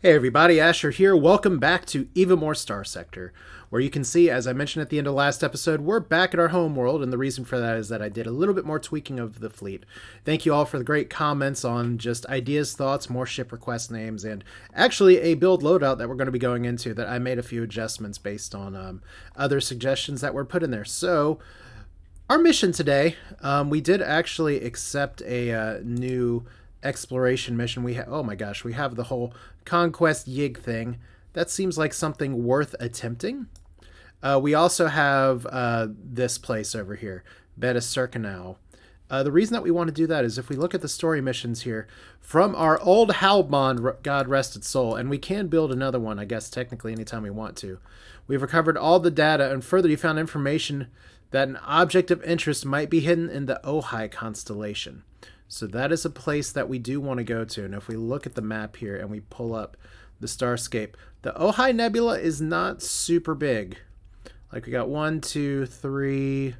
Hey everybody, Asher here. Welcome back to even more Starsector, where you can see, as I mentioned at the end of the last episode, we're back at our home world, and the reason for that is that I did a little bit more tweaking of the fleet. Thank you all for the great comments on just ideas, thoughts, more ship request names, and actually a build loadout that we're going to be going into that I made a few adjustments based on other suggestions that were put in there. So, our mission today, we did actually accept a new exploration mission. Oh my gosh, we have the whole conquest yig thing. That seems like something worth attempting. We also have this place over here, Beta Circanau. The reason that we want to do that is if we look at the story missions here from our old Halbmond, God rest its soul, and we can build another one, I guess, technically anytime we want to. We've recovered all the data, and further, you found information that an object of interest might be hidden in the Ojai constellation. So that is a place that we do want to go to. And if we look at the map here and we pull up the Starscape, the Ojai Nebula is not super big. Like we got 1, 2, 3,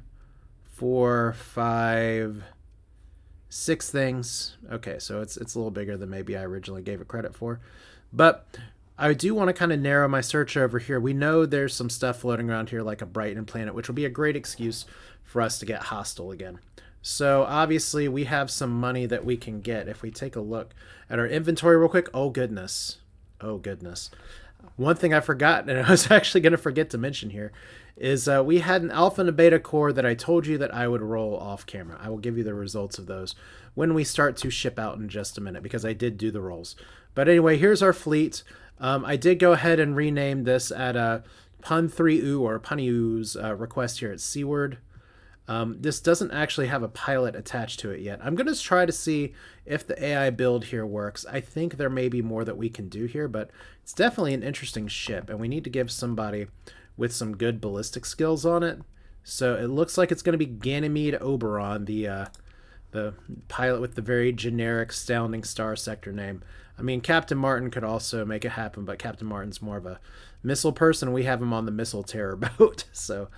4, 5, 6 things. Okay, so it's a little bigger than maybe I originally gave it credit for. But I do want to kind of narrow my search over here. We know there's some stuff floating around here like a Brighton planet, which will be a great excuse for us to get hostile again. So obviously we have some money that we can get if we take a look at our inventory real quick. Oh goodness. Oh goodness. One thing I forgot, and I was actually going to forget to mention here, is we had an alpha and a beta core that I told you that I would roll off camera. I will give you the results of those when we start to ship out in just a minute, because I did do the rolls. But anyway, here's our fleet. I did go ahead and rename this at Pun 3U or Puniu's request here at Seaward. This doesn't actually have a pilot attached to it yet. I'm going to try to see if the AI build here works. I think there may be more that we can do here, but it's definitely an interesting ship, and we need to give somebody with some good ballistic skills on it. So it looks like it's going to be Ganymede Oberon, the pilot with the very generic sounding Starsector name. I mean, Captain Martin could also make it happen, but Captain Martin's more of a missile person. We have him on the missile terror boat, so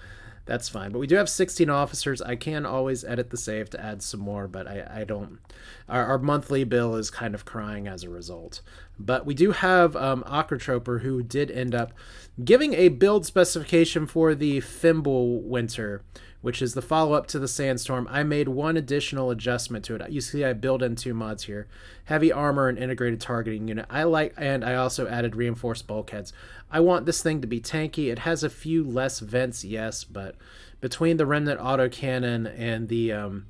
that's fine. But we do have 16 officers. I can always edit the save to add some more, but I don't. Our monthly bill is kind of crying as a result. But we do have Acrotroper, who did end up giving a build specification for the Fimble Winter, which is the follow-up to the Sandstorm. I made one additional adjustment to it. You see I built in 2 mods here. Heavy armor and integrated targeting unit. And I also added reinforced bulkheads. I want this thing to be tanky. It has a few less vents, yes, but between the Remnant autocannon and the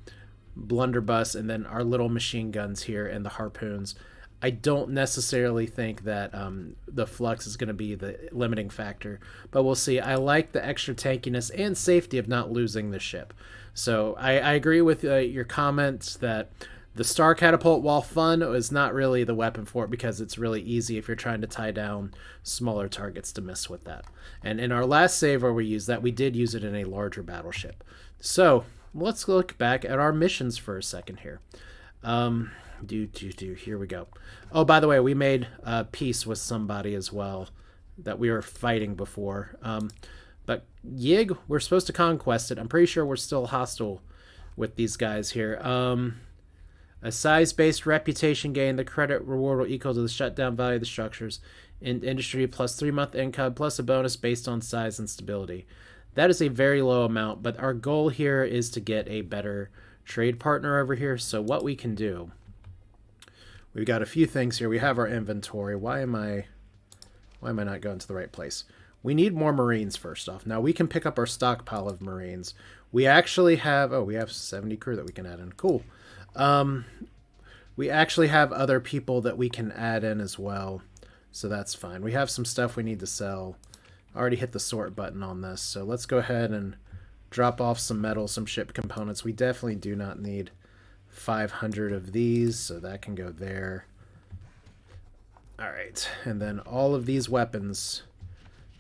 blunderbuss and then our little machine guns here and the harpoons, I don't necessarily think that the flux is going to be the limiting factor, but we'll see. I like the extra tankiness and safety of not losing the ship. So I agree with your comments that the Star Catapult, while fun, is not really the weapon for it, because it's really easy if you're trying to tie down smaller targets to miss with that. And in our last save where we used that, we did use it in a larger battleship. So let's look back at our missions for a second here. Here we go. Oh, by the way, we made peace with somebody as well that we were fighting before. But Yig, we're supposed to conquest it. I'm pretty sure we're still hostile with these guys here. A size-based reputation gain. The credit reward will equal to the shutdown value of the structures in industry plus 3-month income plus a bonus based on size and stability. That is a very low amount, but our goal here is to get a better trade partner over here. So what we can do, we've got a few things here. We have our inventory. Why am I not going to the right place? We need more Marines first off. Now we can pick up our stockpile of Marines. We actually have, we have 70 crew that we can add in. Cool. We actually have other people that we can add in as well. So that's fine. We have some stuff we need to sell. I already hit the sort button on this. So let's go ahead and drop off some metal, some ship components. We definitely do not need 500 of these, so that can go there. All right, and then all of these weapons,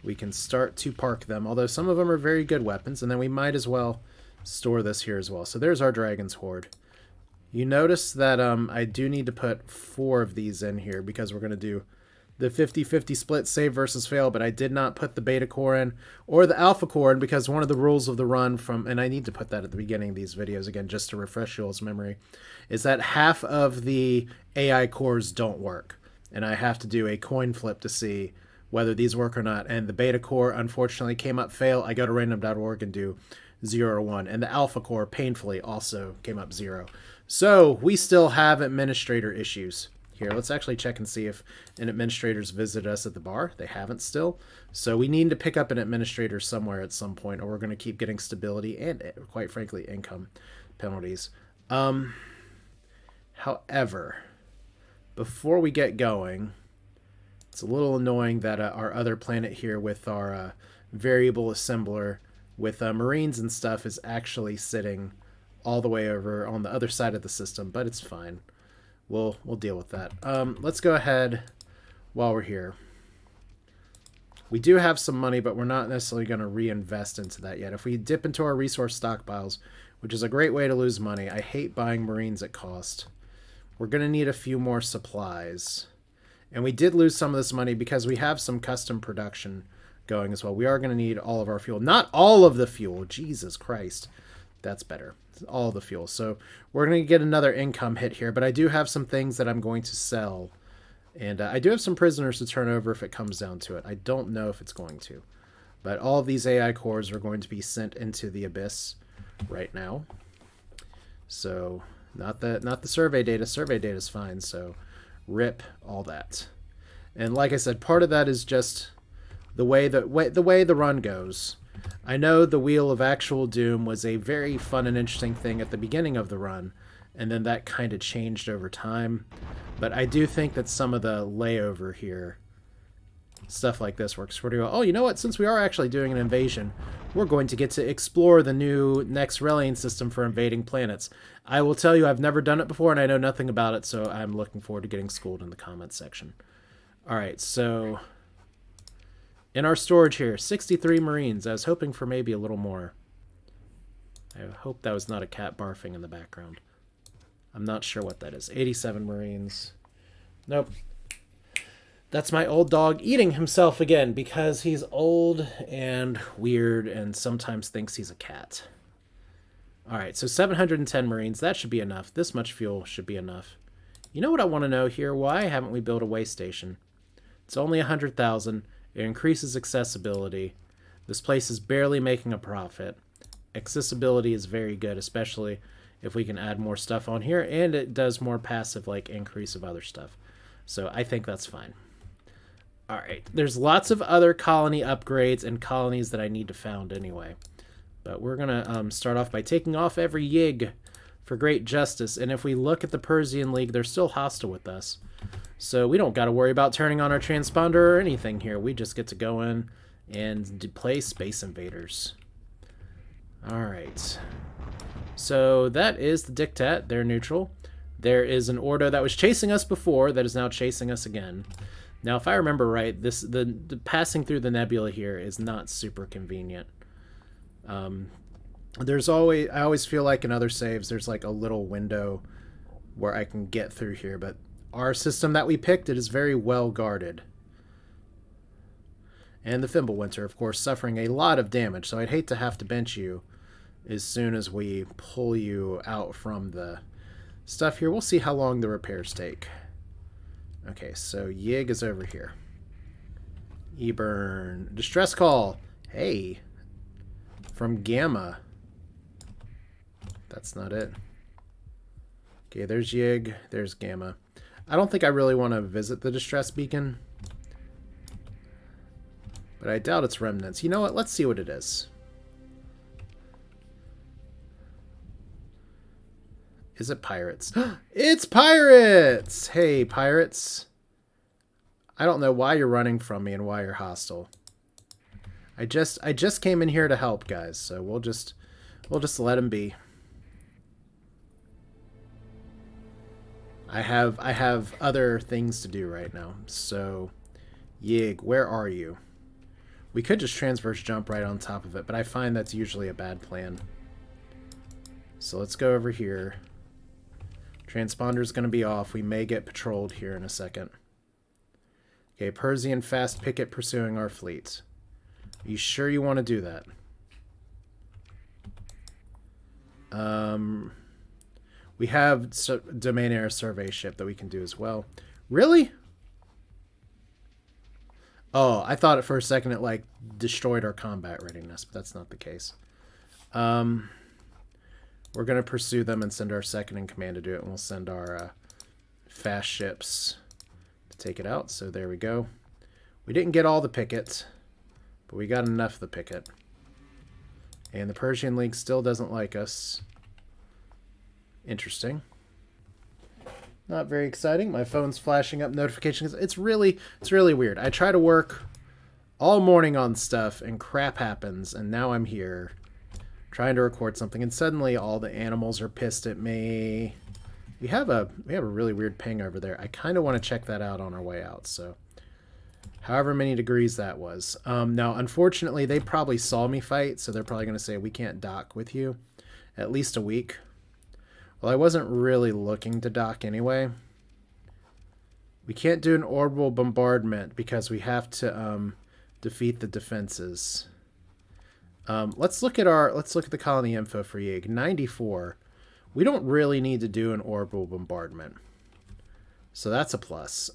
we can start to park them, although some of them are very good weapons, and then we might as well store this here as well. So there's our Dragon's Horde. You notice that I do need to put 4 of these in here because we're going to do the 50-50 split, save versus fail, but I did not put the beta core in or the alpha core in because one of the rules of the run from, and I need to put that at the beginning of these videos again just to refresh y'all's memory, is that half of the AI cores don't work. and I have to do a coin flip to see whether these work or not. And the beta core unfortunately came up fail. I go to random.org and do 0 or 1. And the alpha core painfully also came up 0. So we still have administrator issues. Here, let's actually check and see if an administrator's visited us at the bar. They haven't still. So we need to pick up an administrator somewhere at some point, or we're going to keep getting stability and, quite frankly, income penalties. However, before we get going, it's a little annoying that our other planet here with our variable assembler with Marines and stuff is actually sitting all the way over on the other side of the system, but it's fine. We'll deal with that. Let's go ahead while we're here. We do have some money, but we're not necessarily going to reinvest into that yet. If we dip into our resource stockpiles, which is a great way to lose money, I hate buying Marines at cost. We're going to need a few more supplies. And we did lose some of this money because we have some custom production going as well. We are going to need all of our fuel. Not all of the fuel. Jesus Christ. That's better. All the fuel. So we're going to get another income hit here, but I do have some things that I'm going to sell. And I do have some prisoners to turn over if it comes down to it. I don't know if it's going to. But all of these AI cores are going to be sent into the abyss right now. So not the survey data. Survey data is fine. So rip all that. And like I said, part of that is just the way the run goes. I know the Wheel of Actual Doom was a very fun and interesting thing at the beginning of the run, and then that kind of changed over time. But I do think that some of the layover here, stuff like this, works pretty well. Oh, you know what? Since we are actually doing an invasion, we're going to get to explore the new Nexerelin system for invading planets. I will tell you, I've never done it before, and I know nothing about it, so I'm looking forward to getting schooled in the comments section. All right, so in our storage here, 63 Marines. I was hoping for maybe a little more. I hope that was not a cat barfing in the background. I'm not sure what that is. 87 Marines. Nope. That's my old dog eating himself again because he's old and weird and sometimes thinks he's a cat. All right, so 710 Marines. That should be enough. This much fuel should be enough. You know what I want to know here? Why haven't we built a way station? It's only 100,000. It increases accessibility. This place is barely making a profit. Accessibility is very good, especially if we can add more stuff on here, and it does more passive like increase of other stuff. So I think that's fine. All right, there's lots of other colony upgrades and colonies that I need to found anyway. But we're going to start off by taking off every Yig for great justice. And if we look at the Persian League, they're still hostile with us. So we don't got to worry about turning on our transponder or anything here. We just get to go in and play Space Invaders. All right. So that is the Diktat. They're neutral. There is an Ordo that was chasing us before that is now chasing us again. Now, if I remember right, the passing through the nebula here is not super convenient. I always feel like in other saves, there's like a little window where I can get through here, but our system that we picked, it is very well guarded. And the Fimbulwinter, of course, suffering a lot of damage, so I'd hate to have to bench you as soon as we pull you out from the stuff here. We'll see how long the repairs take. Okay, so Yig is over here. Eburn. Distress call. Hey. From Gamma. That's not it. Okay, there's Yig. There's Gamma. I don't think I really want to visit the distress beacon. But I doubt it's remnants. You know what? Let's see what it is. Is it pirates? It's pirates! Hey, pirates. I don't know why you're running from me and why you're hostile. I just came in here to help, guys, so we'll just let him be. I have other things to do right now. So, Yig, where are you? We could just transverse jump right on top of it, but I find that's usually a bad plan. So let's go over here. Transponder's going to be off. We may get patrolled here in a second. Okay, Persian fast picket pursuing our fleet. Are you sure you want to do that? We have domain air survey ship that we can do as well. Really? Oh, I thought for a second it like destroyed our combat readiness, but that's not the case. We're going to pursue them and send our second in command to do it, and we'll send our fast ships to take it out. So there we go. We didn't get all the pickets, but we got enough of the picket. And the Persian League still doesn't like us. Interesting. Not very exciting. My phone's flashing up notifications. It's really weird. I try to work all morning on stuff, and crap happens, and now I'm here trying to record something, and suddenly all the animals are pissed at me. We have a really weird ping over there. I kind of want to check that out on our way out. So, however many degrees that was. Now, unfortunately, they probably saw me fight, so they're probably going to say we can't dock with you at least a week. Well, I wasn't really looking to dock anyway. We can't do an orbital bombardment because we have to defeat the defenses. Let's look at the colony info for Yig. 94. We don't really need to do an orbital bombardment, so that's a plus.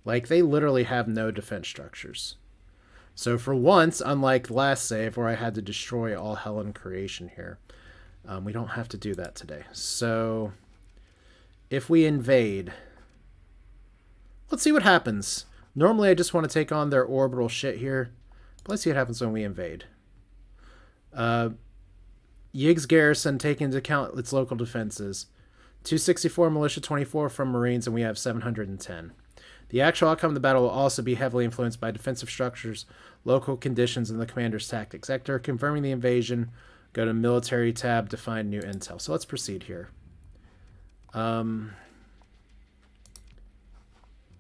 Like, they literally have no defense structures. So for once, unlike the last save where I had to destroy all hell in creation here, we don't have to do that today. So if we invade, let's see what happens. Normally I just want to take on their orbital shit here, but let's see what happens when we invade. Yig's garrison, taking into account its local defenses. 264 militia, 24 from Marines, and we have 710. The actual outcome of the battle will also be heavily influenced by defensive structures, local conditions, and the commander's tactics. Sector confirming the invasion. Go to military tab to find new intel. So let's proceed here.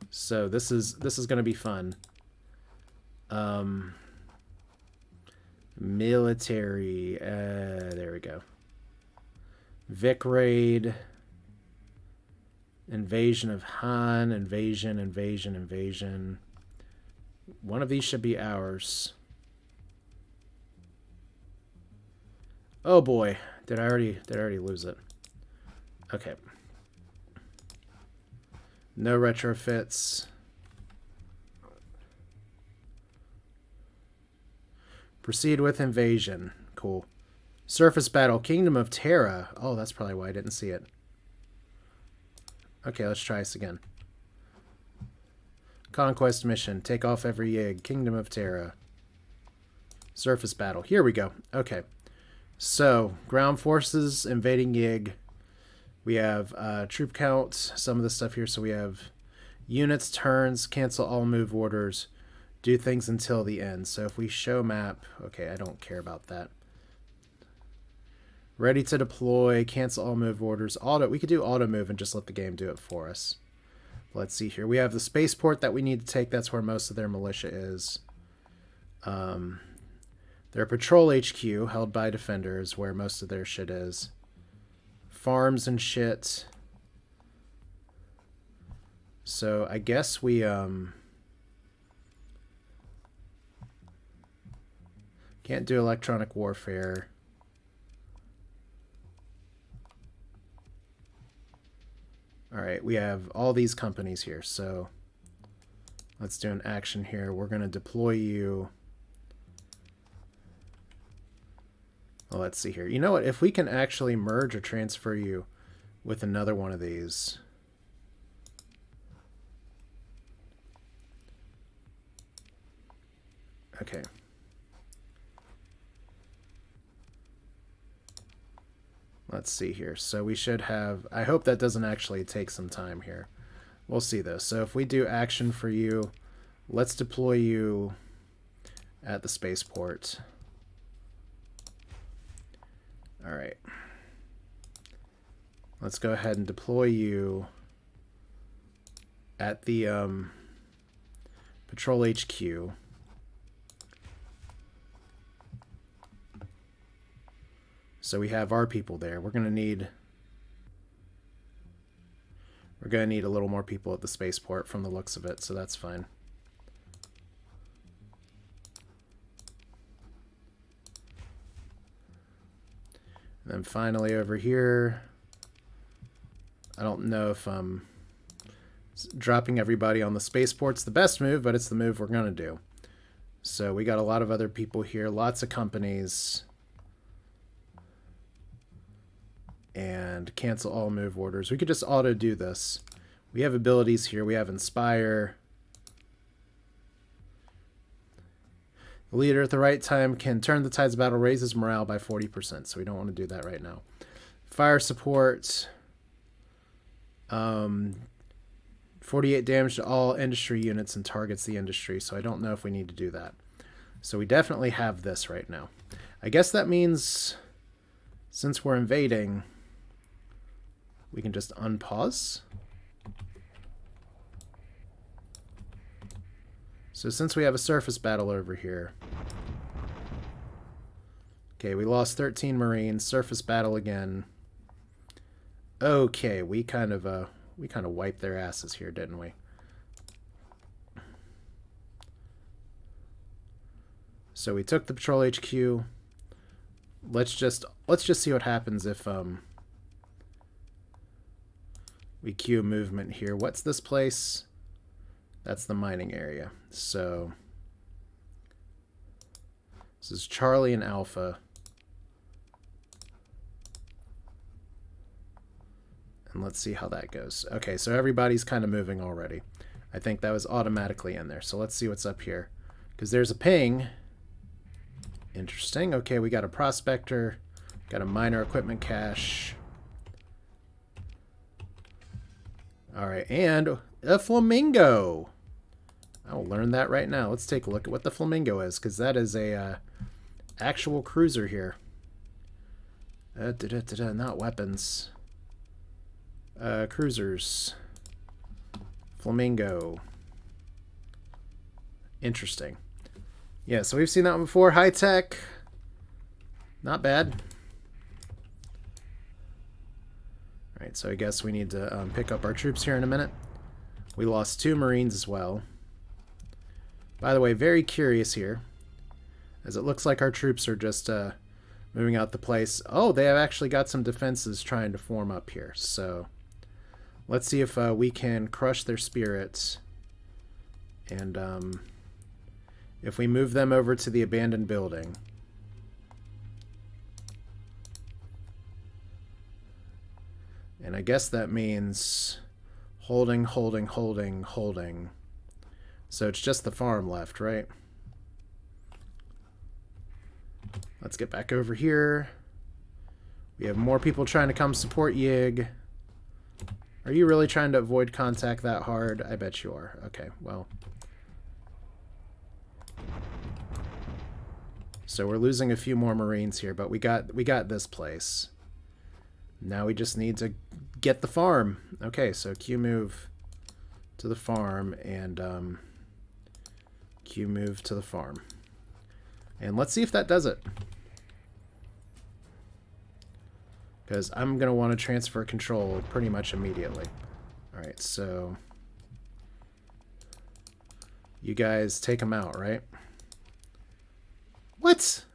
So this is going to be fun. Military. There we go. Vic raid. Invasion of Han. Invasion. One of these should be ours. Oh boy, did I already lose it? Okay. No retrofits. Proceed with invasion. Cool. Surface battle. Kingdom of Terra. Oh, that's probably why I didn't see it. Okay, let's try this again. Conquest mission. Take off every Yig. Kingdom of Terra. Surface battle. Here we go. Okay. So, ground forces invading Yig. We have troop count, some of the stuff here. So we have units, turns, cancel all move orders, do things until the end. So if we show map, okay, I don't care about that. Ready to deploy, cancel all move orders, auto. We could do auto move and just let the game do it for us. Let's see here. We have the spaceport that we need to take. That's where most of their militia is. Their patrol HQ, held by defenders, where most of their shit is. Farms and shit. So I guess we can't do electronic warfare. All right, we have all these companies here, so let's do an action here. We're going to deploy you. Well, let's see here. You know what? If we can actually merge or transfer you with another one of these. Okay. Let's see here. So we should have... I hope that doesn't actually take some time here. We'll see though. So if we do action for you, let's deploy you at the spaceport. All right. Let's go ahead and deploy you at the patrol HQ. So we have our people there. We're gonna need a little more people at the spaceport from the looks of it, so that's fine. And then finally over here, I don't know if Dropping everybody on the spaceport's the best move, but it's the move we're going to do. So we got a lot of other people here, lots of companies. And cancel all move orders. We could just auto do this. We have abilities here. We have Inspire. The leader at the right time can turn the tides of battle, raises morale by 40%. So we don't want to do that right now. Fire support. 48 damage to all industry units and targets the industry. So I don't know if we need to do that. So we definitely have this right now. I guess that means since we're invading, we can just unpause. So since we have a surface battle over here. Okay, we lost 13 Marines. Surface battle again. Okay, we kind of wiped their asses here, didn't we? So we took the patrol HQ. Let's just see what happens if we queue movement here. What's this place? That's the mining area. So this is Charlie and Alpha. And let's see how that goes. Okay, so everybody's kind of moving already. I think that was automatically in there. So let's see what's up here. Because there's a ping. Interesting. Okay, we got a prospector. Got a minor equipment cache. Alright, and a flamingo. I'll learn that right now. Let's take a look at what the flamingo is, because that is a actual cruiser here. Not weapons. Cruisers. Flamingo. Interesting. Yeah, so we've seen that one before. High tech. Not bad. Alright, so I guess we need to pick up our troops here in a minute. We lost 2 Marines as well. By the way, very curious here, as it looks like our troops are just moving out the place. Oh, they have actually got some defenses trying to form up here. So let's see if we can crush their spirits. And if we move them over to the abandoned building. And I guess that means holding, holding, holding, holding. So it's just the farm left, right? Let's get back over here. We have more people trying to come support Yig. Are you really trying to avoid contact that hard? I bet you are. Okay, well. So we're losing a few more Marines here, but we got this place. Now we just need to get the farm. Okay, so Q move to the farm and Q move to the farm. And let's see if that does it. Because I'm going to want to transfer control pretty much immediately. Alright, so you guys take them out, right? What?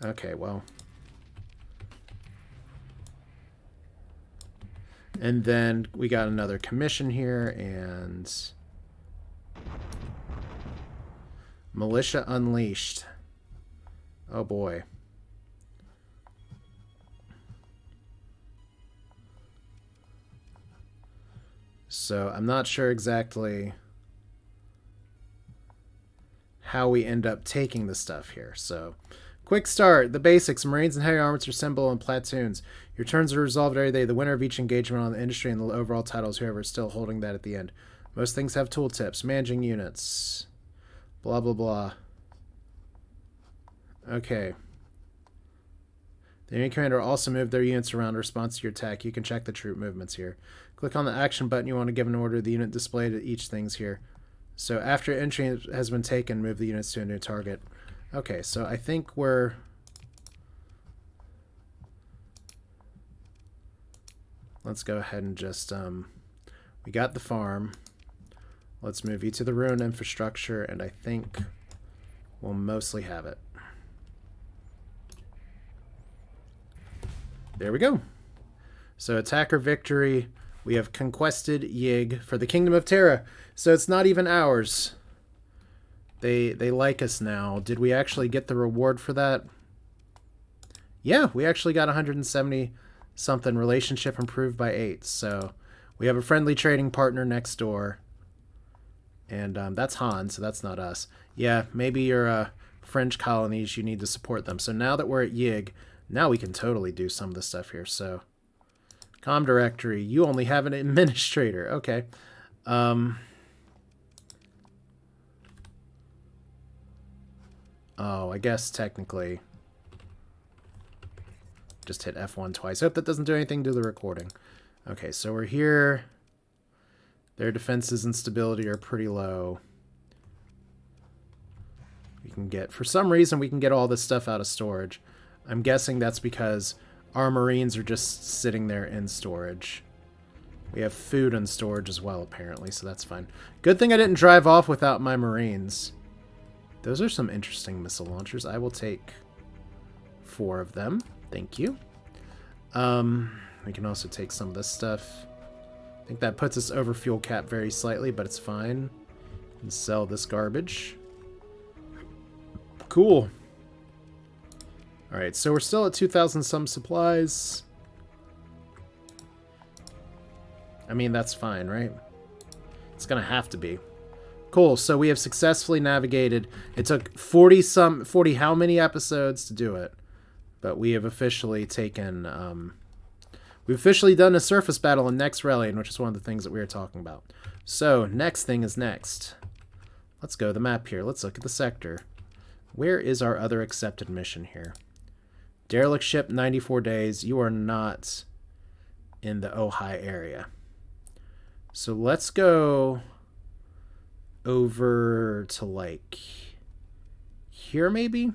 Okay, well. And then we got another commission here, and Militia Unleashed. Oh boy. So I'm not sure exactly how we end up taking the stuff here. So quick start. The basics. Marines and heavy armaments are assembled in platoons. Your turns are resolved every day. The winner of each engagement on the industry and the overall title is whoever is still holding that at the end. Most things have tooltips. Managing units. Blah, blah, blah. Okay. The enemy commander will also move their units around in response to your attack. You can check the troop movements here. Click on the action button you want to give an order. The unit displayed at each thing's here. So after entry has been taken, move the units to a new target. Okay, so I think we're... Let's go ahead and just... we got the farm. Let's move you to the ruined infrastructure, and I think we'll mostly have it. There we go. So attacker victory. We have conquested Yig for the Kingdom of Terra. So it's not even ours. They like us now. Did we actually get the reward for that? Yeah, we actually got 170 something. Relationship improved by 8. So we have a friendly trading partner next door. And that's Han, so that's not us. Yeah, maybe your French colonies, you need to support them. So now that we're at Yig, now we can totally do some of the stuff here. So, Com directory, you only have an administrator. Okay. Oh, I guess technically just hit F1 twice. I hope that doesn't do anything to the recording. Okay, so we're here. Their defenses and stability are pretty low. We can get, for some reason, we can get all this stuff out of storage. I'm guessing that's because our Marines are just sitting there in storage. We have food in storage as well, apparently, so that's fine. Good thing I didn't drive off without my Marines. Those are some interesting missile launchers. I will take 4 of them. Thank you. We can also take some of this stuff. I think that puts us over fuel cap very slightly, but it's fine. And sell this garbage. Cool. Alright, so we're still at 2,000 some supplies. I mean, that's fine, right? It's gonna have to be. Cool, so we have successfully navigated. It took 40 how many episodes to do it? But we have officially taken, we've officially done a surface battle in Nexerelin, which is one of the things that we were talking about. So, next thing is next. Let's go to the map here. Let's look at the sector. Where is our other accepted mission here? Derelict ship, 94 days. You are not in the Ojai area. So let's go over to, like, here maybe?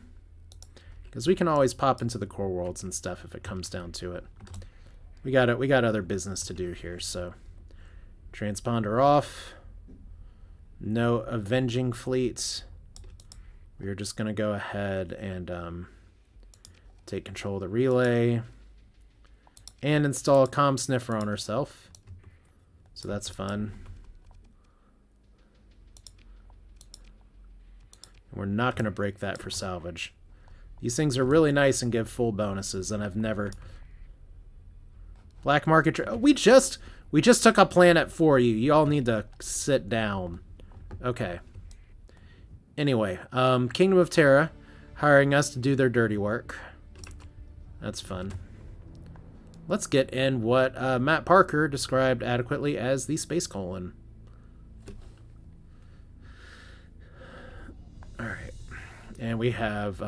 Because we can always pop into the core worlds and stuff if it comes down to it. We got other business to do here, so transponder off. No avenging fleets. We're just gonna go ahead and take control of the relay and install a comm sniffer on herself. So that's fun. And we're not gonna break that for salvage. These things are really nice and give full bonuses, and I've never... Black market... We just took a planet for you. You all need to sit down. Okay. Anyway, Kingdom of Terra hiring us to do their dirty work. That's fun. Let's get in what Matt Parker described adequately as the space colon. Alright. And we have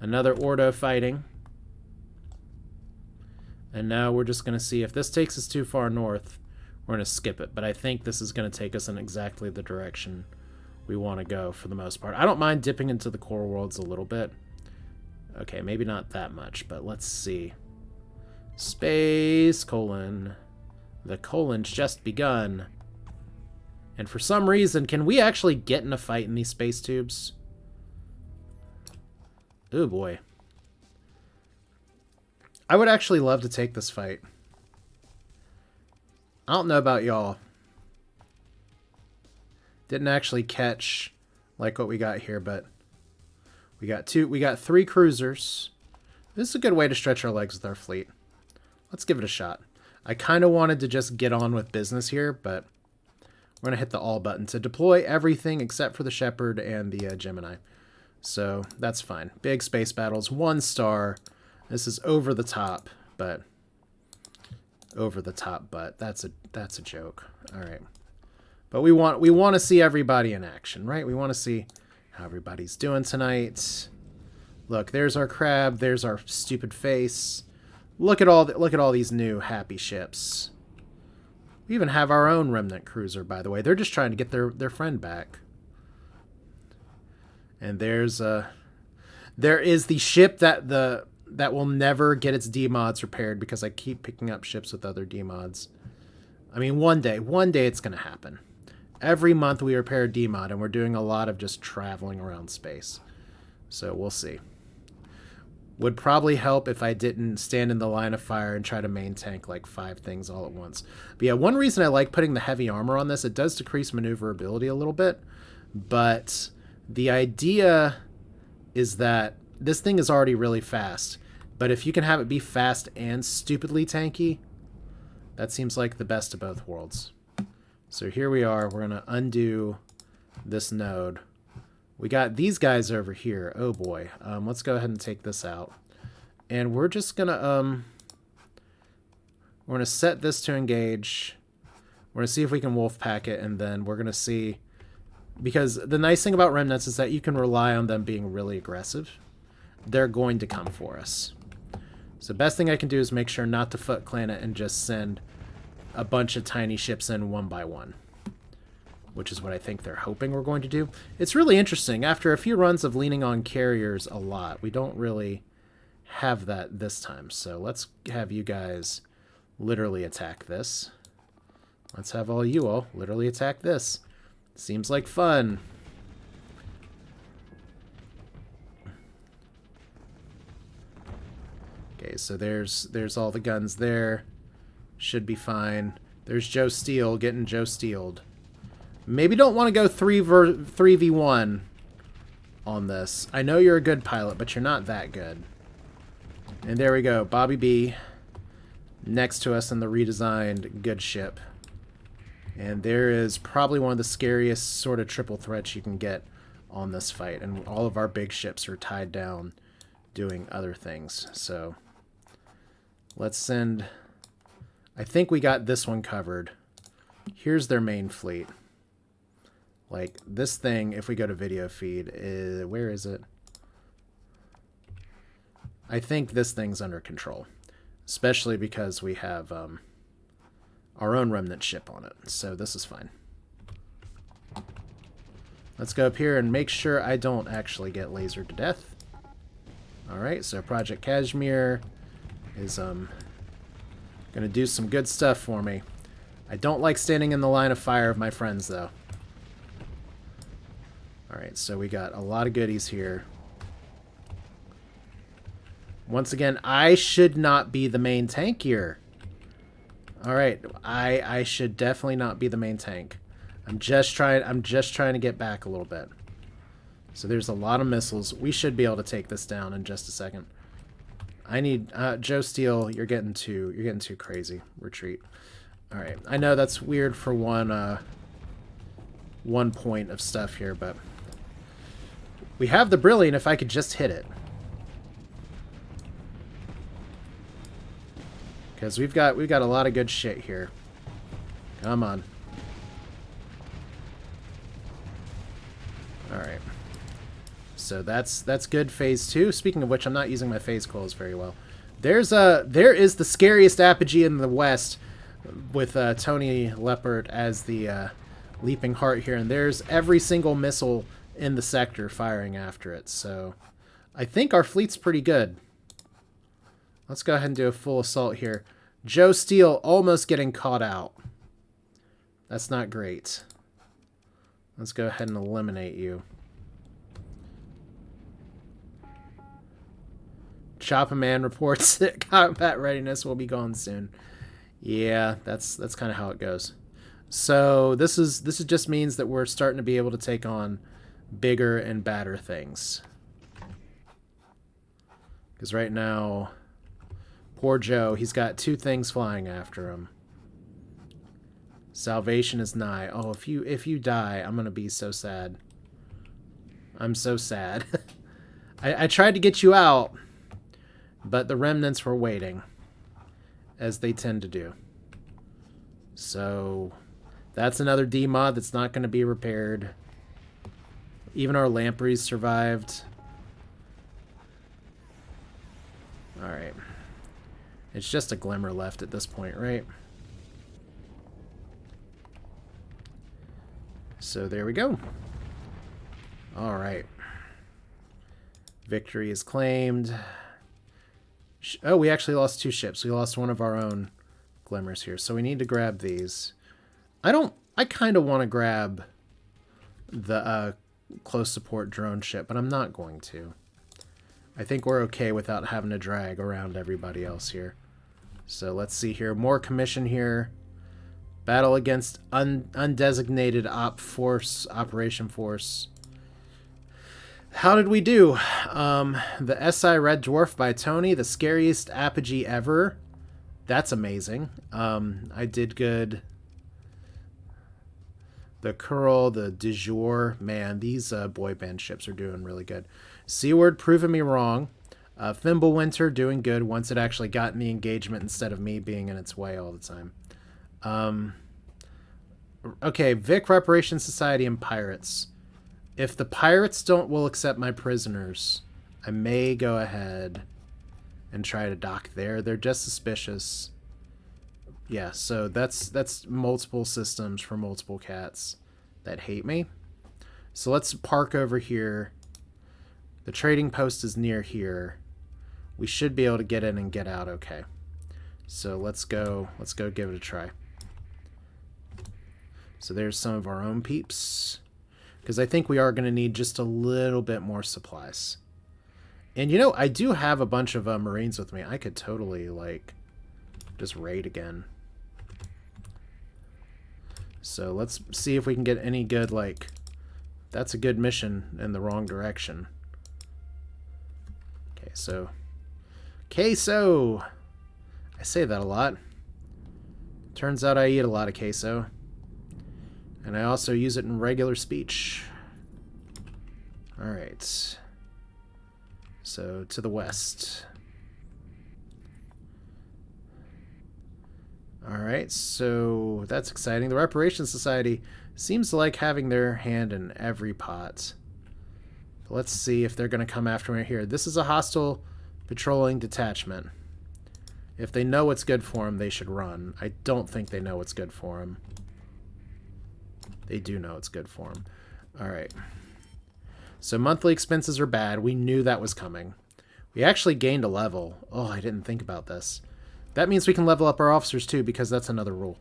another Ordo fighting. And now we're just going to see if this takes us too far north, we're going to skip it. But I think this is going to take us in exactly the direction we want to go for the most part. I don't mind dipping into the core worlds a little bit. Okay, maybe not that much, but let's see. Space colon. The colon's just begun. And for some reason, can we actually get in a fight in these space tubes? Oh boy. I would actually love to take this fight. I don't know about y'all. Didn't actually catch like what we got here, but we got 3 cruisers. This is a good way to stretch our legs with our fleet. Let's give it a shot. I kind of wanted to just get on with business here, but we're going to hit the all button to deploy everything except for the Shepherd and the Gemini. So that's fine. Big space battles, 1 star. This is over the top, but that's a joke. All right. But we want to see everybody in action, right? We want to see how everybody's doing tonight. Look, there's our crab, there's our stupid face. Look at all these new happy ships. We even have our own Remnant cruiser, by the way. They're just trying to get their friend back. And there is the ship that will never get its D-mods repaired because I keep picking up ships with other D-mods. I mean, one day it's going to happen. Every month we repair a D-mod, and we're doing a lot of just traveling around space. So we'll see. Would probably help if I didn't stand in the line of fire and try to main tank like 5 things all at once. But yeah, one reason I like putting the heavy armor on this, it does decrease maneuverability a little bit. But the idea is that this thing is already really fast. But if you can have it be fast and stupidly tanky, that seems like the best of both worlds. So here we are. We're going to undo this node. We got these guys over here. Oh boy. Let's go ahead and take this out. And we're just going to we're going to set this to engage. We're going to see if we can wolf pack it, and then we're going to see, because the nice thing about remnants is that you can rely on them being really aggressive. They're going to come for us. So best thing I can do is make sure not to Foot Clan it and just send a bunch of tiny ships in one by one, which is what I think they're hoping we're going to do. It's really interesting. After a few runs of leaning on carriers a lot, we don't really have that this time. So let's have you guys literally attack this. Let's have all you all literally attack this. Seems like fun. Okay, so there's all the guns there. Should be fine. There's Joe Steele getting Joe Steeled. Maybe don't want to go 3v1 on this. I know you're a good pilot, but you're not that good. And there we go. Bobby B next to us in the redesigned good ship. And there is probably one of the scariest sort of triple threats you can get on this fight. And all of our big ships are tied down doing other things. So let's send... I think we got this one covered. Here's their main fleet. Like, this thing, if we go to video feed, where is it? I think this thing's under control. Especially because we have our own remnant ship on it. So this is fine. Let's go up here and make sure I don't actually get lasered to death. Alright, so Project Kashmir is going to do some good stuff for me. I don't like standing in the line of fire of my friends, though. Alright, so we got a lot of goodies here. Once again, I should not be the main tank here. Alright, I should definitely not be the main tank. I'm just trying to get back a little bit. So there's a lot of missiles. We should be able to take this down in just a second. I need Joe Steele, you're getting too crazy. Retreat. All right. I know that's weird for one point of stuff here, but we have the Brilliant if I could just hit it. Cuz we've got a lot of good shit here. Come on. All right. So that's good. Phase 2. Speaking of which, I'm not using my phase coils very well. There is the scariest apogee in the west, with Tony Leopard as the leaping heart here, and there's every single missile in the sector firing after it. So I think our fleet's pretty good. Let's go ahead and do a full assault here. Joe Steele almost getting caught out. That's not great. Let's go ahead and eliminate you. Choppa-Man reports that combat readiness will be gone soon. Yeah, that's kind of how it goes. So this just means that we're starting to be able to take on bigger and badder things. Because right now, poor Joe, he's got 2 things flying after him. Salvation is nigh. Oh, if you die, I'm gonna be so sad. I'm so sad. I tried to get you out, but the remnants were waiting, as they tend to do. So that's another D-mod that's not going to be repaired. Even our lampreys survived. Alright. It's just a glimmer left at this point, right? So there we go. Alright. Victory is claimed. Oh, we actually lost 2 ships. We lost one of our own glimmers here. So we need to grab these. I kind of want to grab the close support drone ship, but I'm not going to. I think we're okay without having to drag around everybody else here. So let's see here. More commission here. Battle against undesignated operation force. How did we do? The SI Red Dwarf by Tony, the scariest apogee ever. That's amazing. I did good. The Curl, the De Jour. Man, these boy band ships are doing really good. Seaward proving me wrong. Fimbulwinter doing good once it actually got in the engagement instead of me being in its way all the time. Okay, Vic Reparation Society and Pirates. If the pirates will accept my prisoners, I may go ahead and try to dock there. They're just suspicious. Yeah, so that's multiple systems for multiple cats that hate me. So let's park over here. The trading post is near here. We should be able to get in and get out okay. So let's go give it a try. So there's some of our own peeps. Because I think we are going to need just a little bit more supplies. And you know, I do have a bunch of Marines with me. I could totally, like, just raid again. So let's see if we can get any good, like, that's a good mission in the wrong direction. Okay, so, queso. I say that a lot. Turns out I eat a lot of queso. And I also use it in regular speech. Alright. So, to the west. Alright, so that's exciting. The Reparations Society seems to like having their hand in every pot. Let's see if they're going to come after me here. This is a hostile patrolling detachment. If they know what's good for them, they should run. I don't think they know what's good for them. They do know it's good for them. Alright. So monthly expenses are bad. We knew that was coming. We actually gained a level. Oh, I didn't think about this. That means we can level up our officers too, because that's another rule.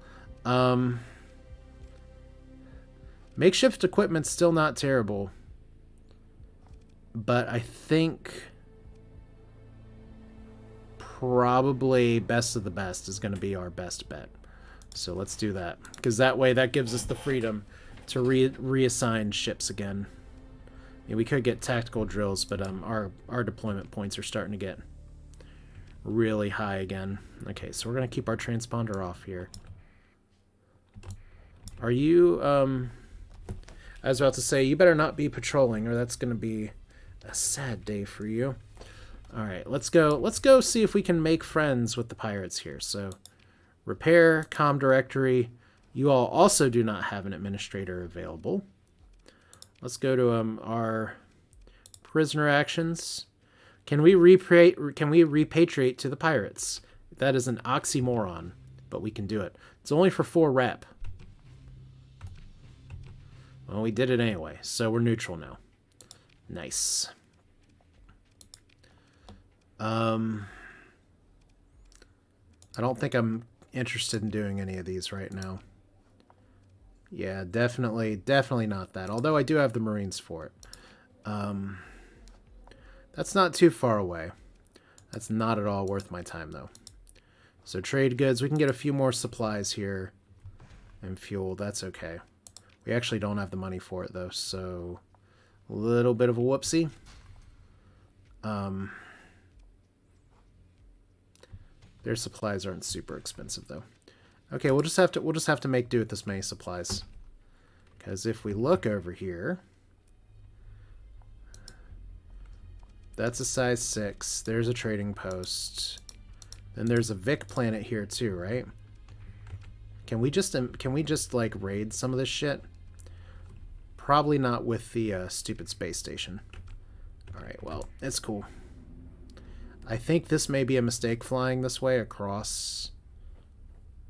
Makeshift equipment's still not terrible. But I think probably best of the best is going to be our best bet. So let's do that. Because that way, that gives us the freedom to reassign ships again. Yeah, we could get tactical drills, but our deployment points are starting to get really high again. Okay, so we're going to keep our transponder off here. Are you, I was about to say, you better not be patrolling, or that's going to be a sad day for you. Alright, let's go see if we can make friends with the pirates here. So, repair, comm directory. You all also do not have an administrator available. Let's go to our prisoner actions. Can we repatriate to the pirates? That is an oxymoron, but we can do it. It's only for 4 rep. Well, we did it anyway, so we're neutral now. Nice. I don't think I'm interested in doing any of these right now. Yeah, definitely not that. Although I do have the Marines for it. That's not too far away. That's not at all worth my time, though. So trade goods. We can get a few more supplies here. And fuel. That's okay. We actually don't have the money for it, though. So a little bit of a whoopsie. Their supplies aren't super expensive, though. Okay, we'll just have to make do with this many supplies. Because if we look over here, that's a size 6. There's a trading post. Then there's a Vic planet here too, right? Can we just like raid some of this shit? Probably not with the stupid space station. All right, well, it's cool. I think this may be a mistake flying this way across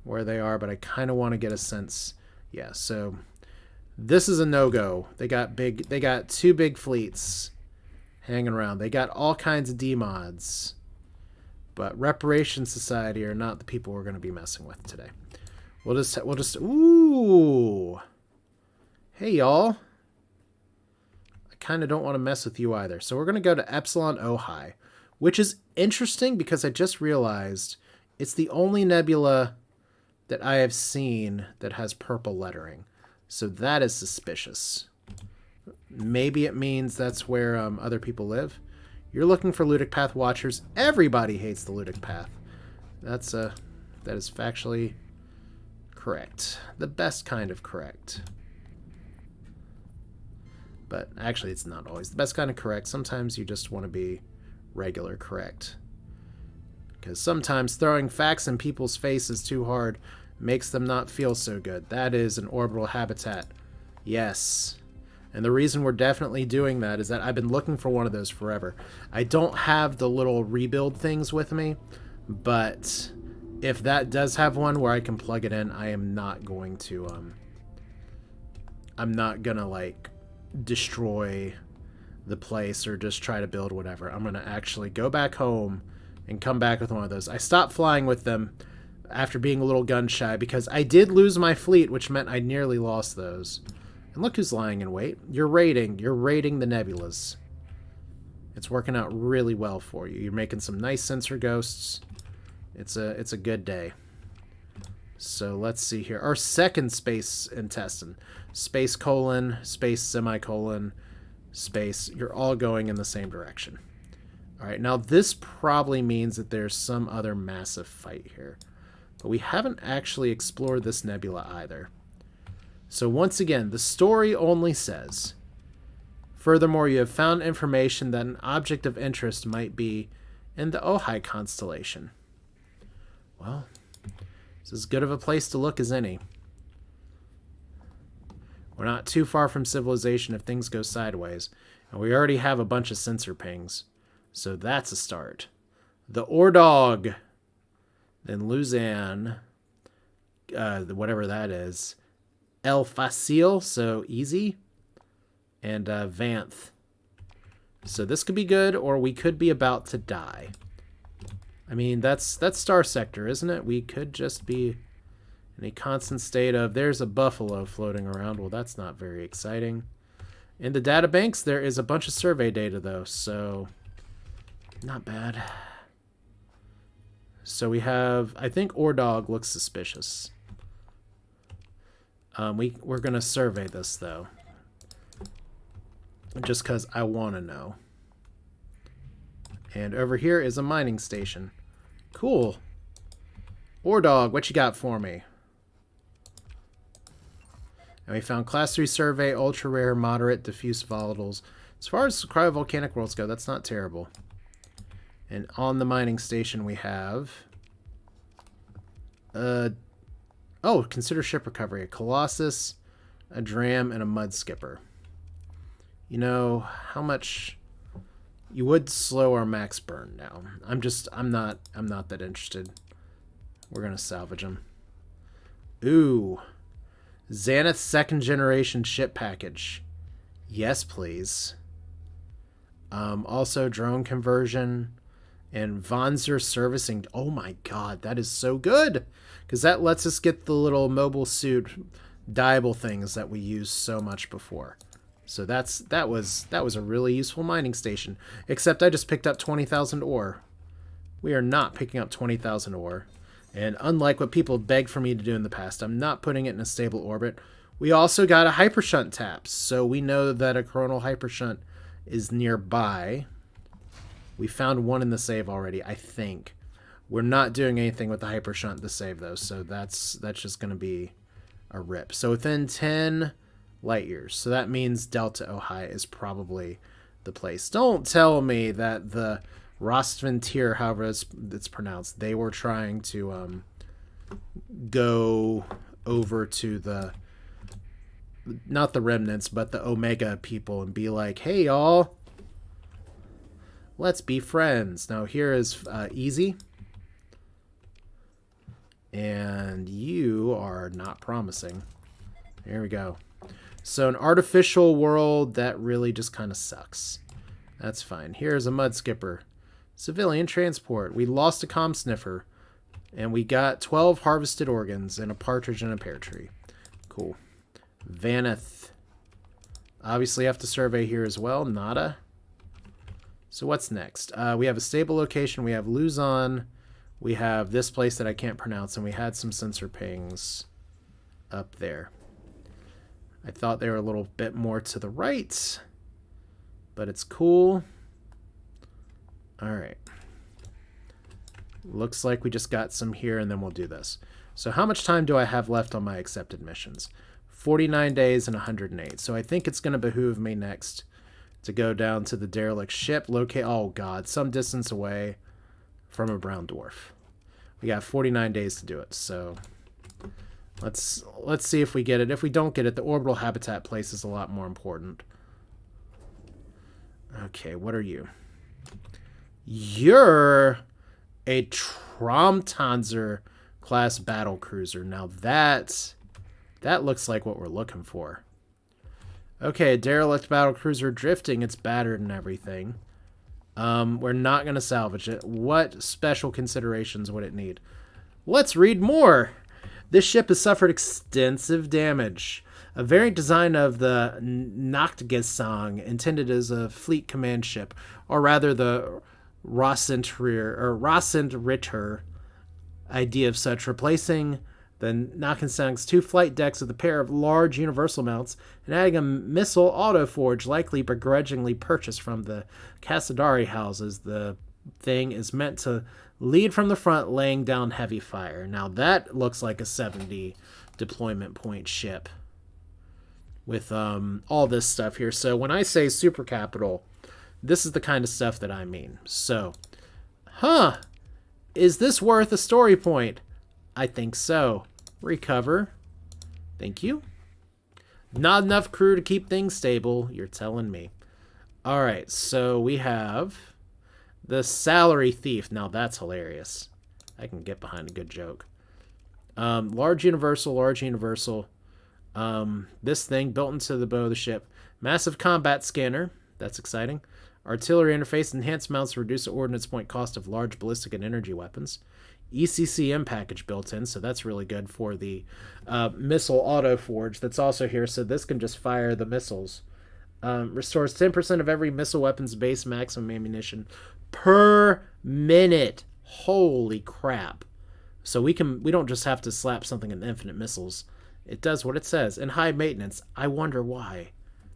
where they are, but I kind of want to get a sense. Yeah, so this is a no-go. They got 2 big fleets hanging around. They got all kinds of D-mods. But Reparation Society are not the people we're going to be messing with today. We'll just ooh. Hey y'all. I kind of don't want to mess with you either. So we're going to go to Epsilon Ojai, which is interesting because I just realized it's the only nebula that I have seen that has purple lettering. So that is suspicious. Maybe it means that's where other people live. You're looking for Ludic Path watchers. Everybody hates the Ludic Path. That is factually correct. The best kind of correct. But actually, it's not always the best kind of correct. Sometimes you just want to be regular correct. Because sometimes throwing facts in people's faces too hard makes them not feel so good. That is an orbital habitat. Yes. And the reason we're definitely doing that is that I've been looking for one of those forever. I don't have the little rebuild things with me, but if that does have one where I can plug it in, I am not going to, I'm not gonna, like, destroy the place or just try to build whatever. I'm gonna actually go back home and come back with one of those. I stopped flying with them after being a little gun shy because I did lose my fleet, which meant I nearly lost those. And look who's lying in wait. You're raiding the nebulas. It's working out really well for you. You're making some nice sensor ghosts. It's a good day. So let's see here. Our second space intestine. Space colon, space semicolon, space. You're all going in the same direction. All right, now this probably means that there's some other massive fight here. But we haven't actually explored this nebula either. So once again, the story only says, furthermore, you have found information that an object of interest might be in the Ojai constellation. Well, it's as good of a place to look as any. We're not too far from civilization if things go sideways, and we already have a bunch of sensor pings. So that's a start. The Ordog, then Luzan, whatever that is, El Facile, so easy, and Vanth. So this could be good, or we could be about to die. I mean, that's Starsector, isn't it? We could just be in a constant state of, there's a buffalo floating around. Well, that's not very exciting. In the databanks, there is a bunch of survey data, though, so not bad. So we have, I think Ordog looks suspicious. We're going to survey this, though. Just because I want to know. And over here is a mining station. Cool. Ordog, what you got for me? And we found Class 3 survey, ultra rare, moderate, diffuse volatiles. As far as cryovolcanic worlds go, that's not terrible. And on the mining station we have... oh, consider ship recovery. A Colossus, a Dram, and a Mud Skipper. You know, how much... You would slow our max burn now. I'm not that interested. We're going to salvage them. Ooh. Xanath second generation ship package. Yes, please. Also drone conversion and Vonzer servicing. Oh my god, that is so good. Because that lets us get the little mobile suit dyeable things that we used so much before. So that was a really useful mining station. Except I just picked up 20,000 ore. We are not picking up 20,000 ore. And unlike what people begged for me to do in the past, I'm not putting it in a stable orbit. We also got a hypershunt tap, so we know that a coronal hypershunt is nearby. We found one in the save already, I think. We're not doing anything with the hypershunt to save those, so that's just going to be a rip. So within 10 light years. So that means Delta Ojai is probably the place. Don't tell me that the Rosenritter, however it's pronounced, they were trying to go over to the, not the remnants, but the Omega people and be like, hey, y'all, let's be friends. Now, here is Easy. And you are not promising. Here we go. So an artificial world that really just kind of sucks. That's fine. Here's a Mud Skipper. Civilian transport. We lost a comm sniffer. And we got 12 harvested organs and a partridge and a pear tree. Cool. Vaneth. Obviously have to survey here as well. Nada. So what's next? We have a stable location. We have Luzon. We have this place that I can't pronounce, and we had some sensor pings up there. I thought they were a little bit more to the right, but it's cool. All right. Looks like we just got some here, and then we'll do this. So how much time do I have left on my accepted missions? 49 days and 108. So I think it's going to behoove me next to go down to the derelict ship, locate, oh god, some distance away from a brown dwarf. We got 49 days to do it, so let's see if we get it. If we don't get it, the orbital habitat place is a lot more important. Okay, what are you? You're a Traumtanzer class battle cruiser. Now that looks like what we're looking for. Okay, derelict battle cruiser drifting. It's battered and everything. We're not going to salvage it. What special considerations would it need? Let's read more. This ship has suffered extensive damage. A variant design of the Nachtgesang, intended as a fleet command ship, or rather the Rosenritter idea of such, replacing the Nachtgesang's 2 flight decks with a pair of large universal mounts and adding a missile autoforge likely begrudgingly purchased from the Cassadari houses. The thing is meant to lead from the front, laying down heavy fire. Now that looks like a 70 deployment point ship with all this stuff here. So when I say super capital, this is the kind of stuff that I mean. So, is this worth a story point? I think so. Recover. Thank you. Not enough crew to keep things stable. You're telling me. All right, so we have the salary thief. Now that's hilarious. I can get behind a good joke. Large universal, large universal. This thing built into the bow of the ship. Massive combat scanner. That's exciting. Artillery interface. Enhanced mounts to reduce the ordnance point cost of large ballistic and energy weapons. ECCM package built in, so that's really good for the missile auto forge that's also here, so this can just fire the missiles. Restores 10% of every missile weapon's base maximum ammunition per minute. Holy crap. So we don't just have to slap something in infinite missiles. It does what it says. And high maintenance. I wonder why.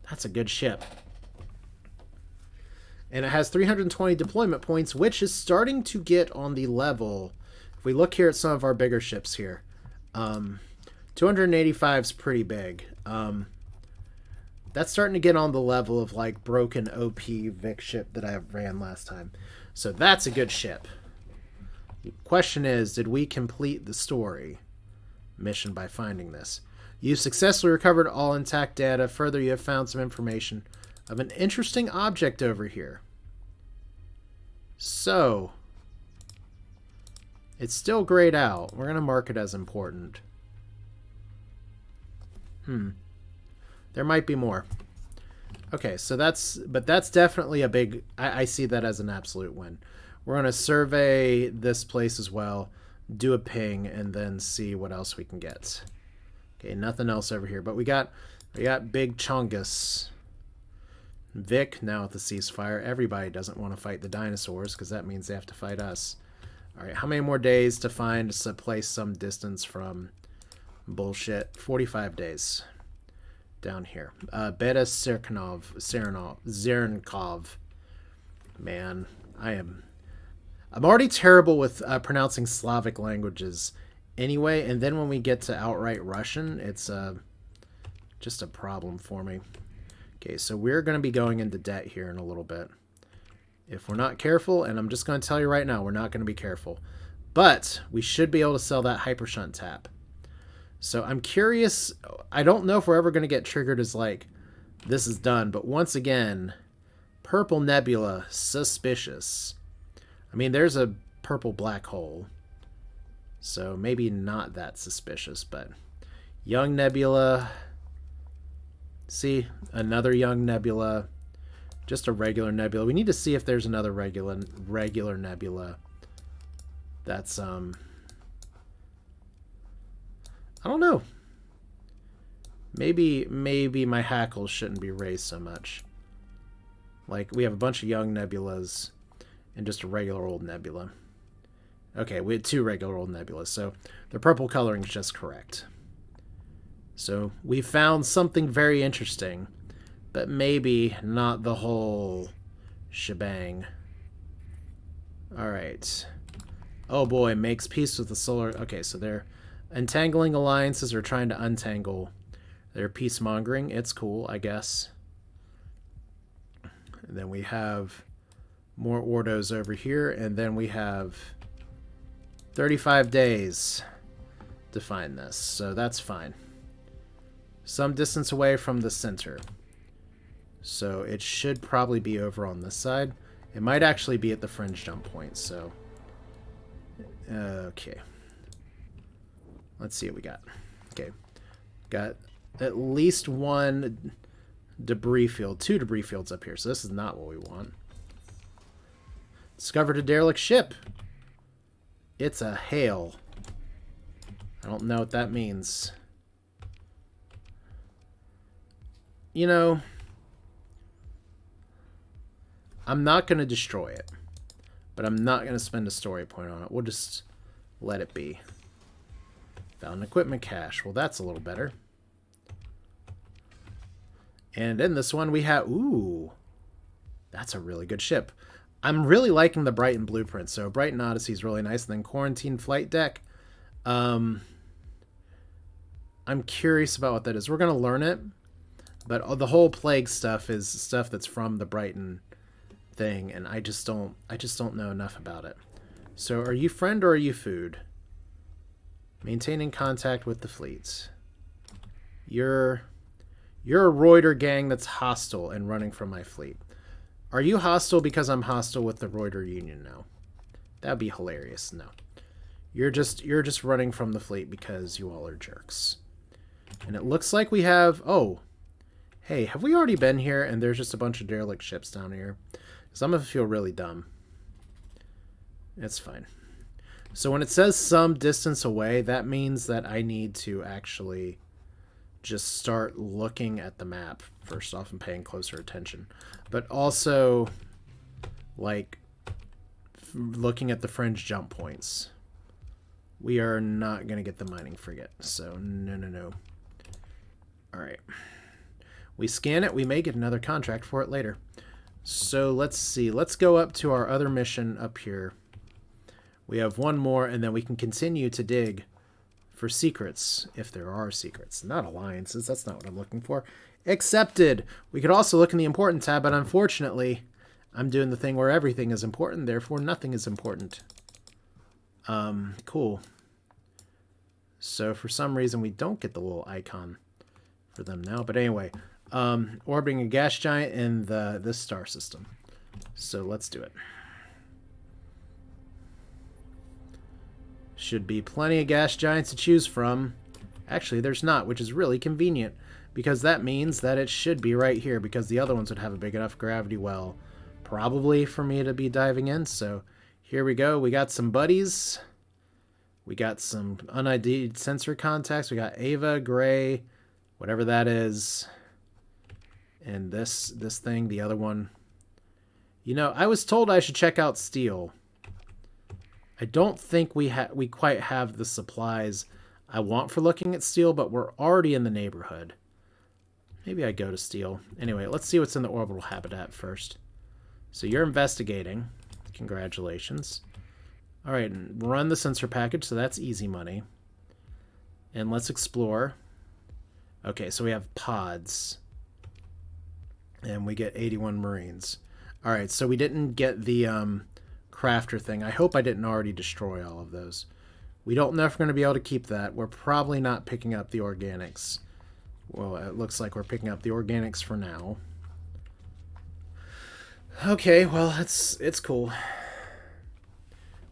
That's a good ship. And it has 320 deployment points, which is starting to get on the level. If we look here at some of our bigger ships here, 285 is pretty big. That's starting to get on the level of like broken OP Vic ship that I ran last time. So that's a good ship. The question is, did we complete the story mission by finding this? You've successfully recovered all intact data. Further, you have found some information of an interesting object over here. So, it's still grayed out. We're going to mark it as important. There might be more. Okay, so that's definitely a big, I see that as an absolute win. We're going to survey this place as well, do a ping, and then see what else we can get. Okay, nothing else over here, but we got Big Chongus. Vic, now with the ceasefire. Everybody doesn't want to fight the dinosaurs, because that means they have to fight us. Alright, how many more days to find a place some distance from bullshit? 45 days. Down here. Beta Zernkov. Man, I'm already terrible with pronouncing Slavic languages anyway, and then when we get to outright Russian, it's just a problem for me. Okay, so we're going to be going into debt here in a little bit. If we're not careful, and I'm just going to tell you right now, we're not going to be careful. But we should be able to sell that hypershunt tap. So I'm curious. I don't know if we're ever going to get triggered as like, this is done. But once again, purple nebula, suspicious. I mean, there's a purple black hole. So maybe not that suspicious, but young nebula. See, another young nebula. Just a regular nebula. We need to see if there's another regular nebula. That's I don't know. Maybe my hackles shouldn't be raised so much. Like, we have a bunch of young nebulas and just a regular old nebula. Okay, we had 2 regular old nebulas, so the purple coloring is just correct. So we found something very interesting, but maybe not the whole shebang. Alright. Oh boy, makes peace with the solar... Okay, so they're entangling alliances or trying to untangle. They're peace-mongering. It's cool, I guess. And then we have more Ordos over here, and then we have 35 days to find this, so that's fine. Some distance away from the center. So it should probably be over on this side. It might actually be at the fringe jump point, so... Okay. Let's see what we got. Okay. Got at least 1 debris field. 2 debris fields up here, so this is not what we want. Discovered a derelict ship. It's a hail. I don't know what that means. You know, I'm not going to destroy it, but I'm not going to spend a story point on it. We'll just let it be. Found an equipment cache. Well, that's a little better. And in this one we have... Ooh, that's a really good ship. I'm really liking the Brighton blueprint. So Brighton Odyssey is really nice. And then Quarantine Flight Deck. I'm curious about what that is. We're going to learn it. But the whole plague stuff is stuff that's from the Brighton thing, and I just don't know enough about it. So, are you friend or are you food? Maintaining contact with the fleets. You're a Reuter gang that's hostile and running from my fleet. Are you hostile because I'm hostile with the Reuter Union now? That'd be hilarious. No. You're just running from the fleet because you all are jerks. And it looks like we have... Oh. Hey, have we already been here and there's just a bunch of derelict ships down here? Because I'm going to feel really dumb. It's fine. So when it says some distance away, that means that I need to actually just start looking at the map first off and paying closer attention. But also, like, looking at the fringe jump points. We are not going to get the mining frigate, so no. Alright. We scan it, we may get another contract for it later. So let's see. Let's go up to our other mission up here. We have 1 more, and then we can continue to dig for secrets, if there are secrets. Not alliances, that's not what I'm looking for. Accepted! We could also look in the important tab, but unfortunately, I'm doing the thing where everything is important, therefore nothing is important. Cool. So for some reason, we don't get the little icon for them now, but anyway... orbiting a gas giant in this star system. So let's do it. Should be plenty of gas giants to choose from. Actually, there's not, which is really convenient, because that means that it should be right here, because the other ones would have a big enough gravity well, probably for me to be diving in. So here we go. We got some buddies. We got some unID'd sensor contacts. We got Ava, Gray, whatever that is. And this thing, the other one. You know, I was told I should check out steel. I don't think we quite have the supplies I want for looking at steel, but we're already in the neighborhood. Maybe I go to steel. Anyway, let's see what's in the orbital habitat first. So you're investigating. Congratulations. All right, run the sensor package, so that's easy money. And let's explore. Okay, so we have pods. And we get 81 Marines. Alright, so we didn't get the crafter thing. I hope I didn't already destroy all of those. We don't know if we're going to be able to keep that. We're probably not picking up the organics. Well, it looks like we're picking up the organics for now. Okay, well, it's cool.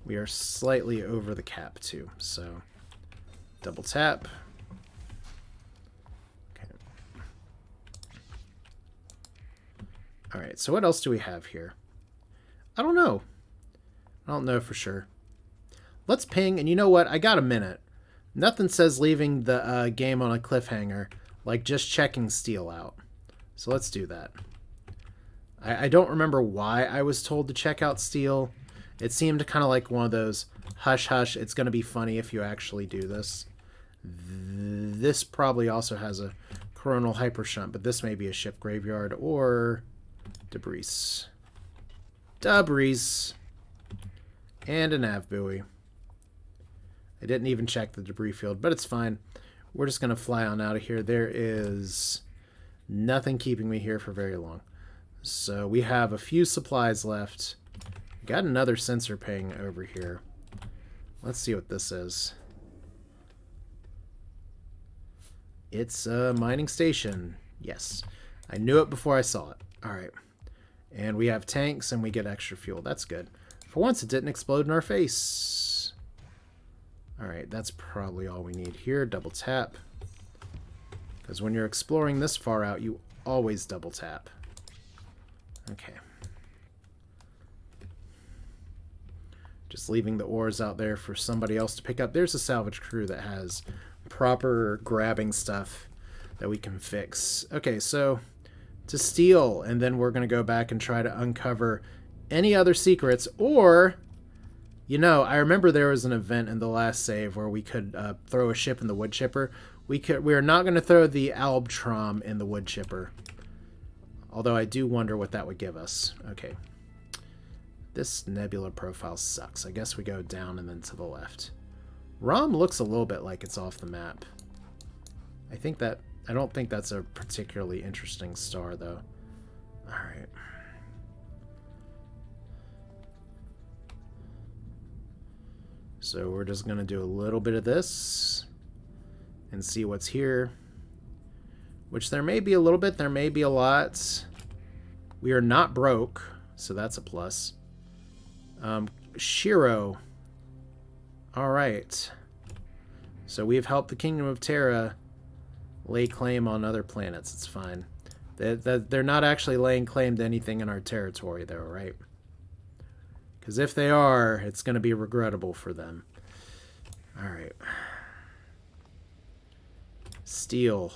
We are slightly over the cap, too. So, double tap. Alright, so what else do we have here? I don't know. I don't know for sure. Let's ping, and you know what? I got a minute. Nothing says leaving the game on a cliffhanger like just checking steel out. So let's do that. I don't remember why I was told to check out steel. It seemed kind of like one of those hush hush, it's going to be funny if you actually do this. This probably also has a coronal hypershunt, but this may be a ship graveyard or debris. Debris. And a nav buoy. I didn't even check the debris field, but it's fine. We're just going to fly on out of here. There is nothing keeping me here for very long. So we have a few supplies left. Got another sensor ping over here. Let's see what this is. It's a mining station. Yes. I knew it before I saw it. Alright. And we have tanks and we get extra fuel. That's good. For once, it didn't explode in our face. Alright, that's probably all we need here. Double tap. Because when you're exploring this far out, you always double tap. Okay. Just leaving the ores out there for somebody else to pick up. There's a salvage crew that has proper grabbing stuff that we can fix. Okay, so to steal, and then we're going to go back and try to uncover any other secrets, or, you know, I remember there was an event in the last save where we could throw a ship in the wood chipper. We are not going to throw the Albtrom in the wood chipper. Although I do wonder what that would give us. Okay. This nebula profile sucks. I guess we go down and then to the left. Rom looks a little bit like it's off the map. I don't think that's a particularly interesting star, though. Alright. So we're just going to do a little bit of this and see what's here. Which there may be a little bit, there may be a lot. We are not broke, so that's a plus. Shiro. Alright. So we've helped the Kingdom of Terra lay claim on other planets. It's fine. They're not actually laying claim to anything in our territory, though, right? Because if they are, it's going to be regrettable for them. Alright. Steel.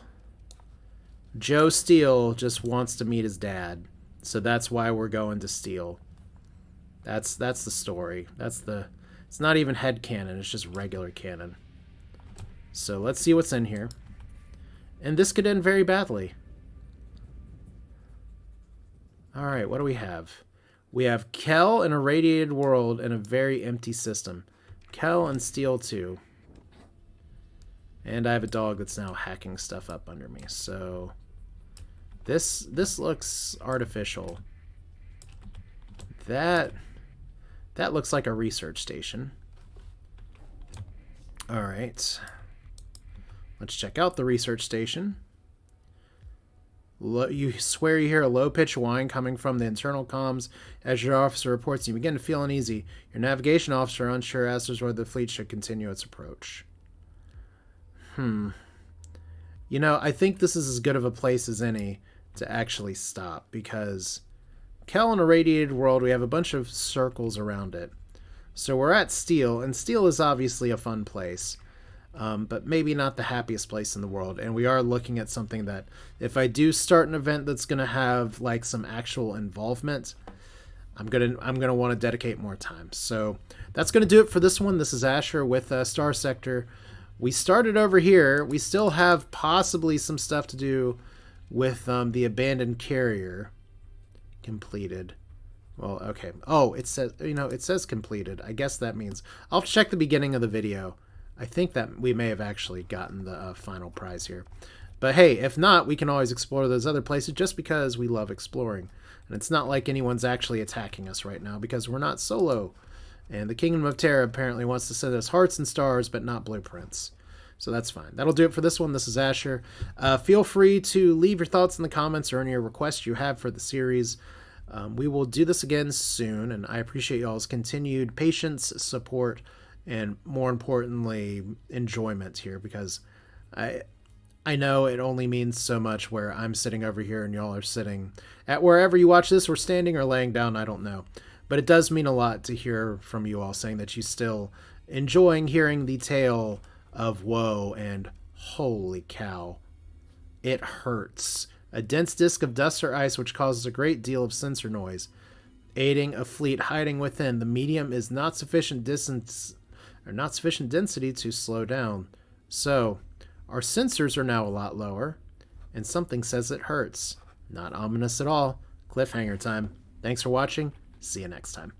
Joe Steele just wants to meet his dad. So that's why we're going to Steel. That's the story. It's not even headcanon, it's just regular canon. So let's see what's in here. And this could end very badly. Alright, what do we have? We have Kel in a radiated world and a very empty system. Kel and Steel 2. And I have a dog that's now hacking stuff up under me. So this looks artificial. That looks like a research station. Alright. Let's check out the research station. You swear you hear a low-pitched whine coming from the internal comms as your officer reports. You begin to feel uneasy. Your navigation officer, unsure as to whether the fleet should continue its approach. You know, I think this is as good of a place as any to actually stop, because Kel in a radiated world, we have a bunch of circles around it. So we're at Steel, and Steel is obviously a fun place. But maybe not the happiest place in the world. And we are looking at something that, if I do start an event that's going to have like some actual involvement, I'm gonna want to dedicate more time. So that's going to do it for this one. This is Asher with Starsector. We started over here. We still have possibly some stuff to do with the abandoned carrier completed. Well, okay. Oh, it says, it says completed. I guess that means I'll check the beginning of the video. I think that we may have actually gotten the final prize here. But hey, if not, we can always explore those other places just because we love exploring. And it's not like anyone's actually attacking us right now because we're not solo. And the Kingdom of Terra apparently wants to send us hearts and stars, but not blueprints. So that's fine. That'll do it for this one. This is Asher. Feel free to leave your thoughts in the comments or any requests you have for the series. We will do this again soon, and I appreciate y'all's continued patience, support, and more importantly, enjoyment here, because I know it only means so much where I'm sitting over here and y'all are sitting at wherever you watch this, or standing or laying down, I don't know. But it does mean a lot to hear from you all saying that you still enjoying hearing the tale of woe and holy cow. It hurts. A dense disk of dust or ice which causes a great deal of sensor noise. Aiding a fleet hiding within, the medium is not sufficient distance or not sufficient density to slow down. So, our sensors are now a lot lower, and something says it hurts. Not ominous at all. Cliffhanger time. Thanks for watching. See you next time.